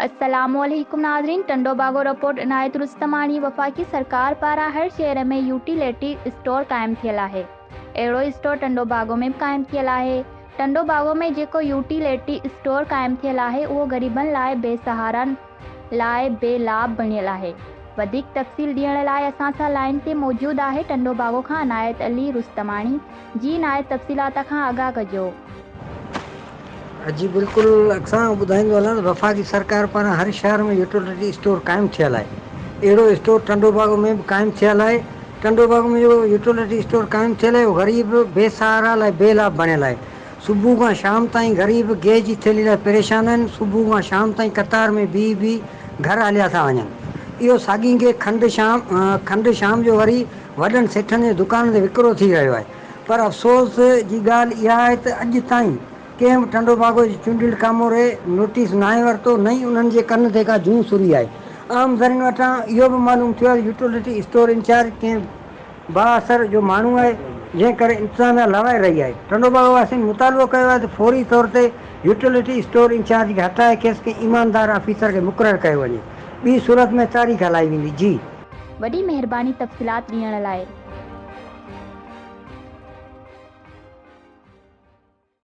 अस्सलामुअलैकुम नाज़रीन, टंडो बागो रिपोर्ट इनायत रुस्तमानी। वफ़ाक़ी सरकार पारां हर शहर में यूटिलिटी स्टोर क़ाइम थियल आहे। अहिड़ो स्टोर टंडो बागो में भी क़ाइम थियल आहे। टंडो बागो में जेको यूटिलिटी स्टोर क़ाइम थियल आहे उहो ग़रीबनि लाइ बेसहारनि लाइ बेलाभ बणियल आहे। वधीक तफ़सील ॾियण लाइ असां सां लाइन ते मौजूद आहे टंडो बागो खां इनायत अली रुस्तमानी। जी इनायत, तफ़सीलात खां आगाह कजो। जी बिल्कुल, असां ॿुधाईंदो हलां त वफ़ाक़ी सरकार पारां हर शहर में यूटिलिटी स्टोर क़ाइमु थियल आहे। अहिड़ो स्टोर टंडो बागो में बि क़ाइमु थियल आहे। टंडो बागो में जो यूटिलिटी स्टोर क़ाइमु थियल आहे उहो ग़रीब बेसहारा लाइ बेलाभ बणियल आहे। सुबुह खां शाम ताईं ग़रीब गैस जी थैली लाइ परेशान आहिनि। सुबुह खां शाम ताईं कतार में बीह घर हलिया था वञनि। इहो साॻी खे खंडु शाम जो वरी वॾनि सेठनि जे दुकान ते विकिरो थी रहियो आहे। पर अफ़सोस जी ॻाल्हि इहा आहे त अॼु ताईं कंहिं बि टंडो बागो जी चूंडियल कामोरे नोटिस न आहे वरितो, न ई उन्हनि जे कन ते का जूं सुरी आहे। आमदरनि वटां इहो बि मालूम थियो आहे यूटिलिटी स्टोर इंचार्ज कंहिं बाअसर जो माण्हू आहे, जंहिं करे इंतज़ामिया लवाए रही आहे। टंडो बागो वासियुनि मुतालबो कयो आहे त फौरी तौर ते यूटिलिटी स्टोर इंचार्ज खे हटाए खेसि कंहिं ईमानदार ऑफिसर खे मुक़ररु कयो वञे। ॿी सूरत में तारीख़ हलाई वेंदी। जी वॾी महिरबानी तफ़सीलात ॾियण लाइ।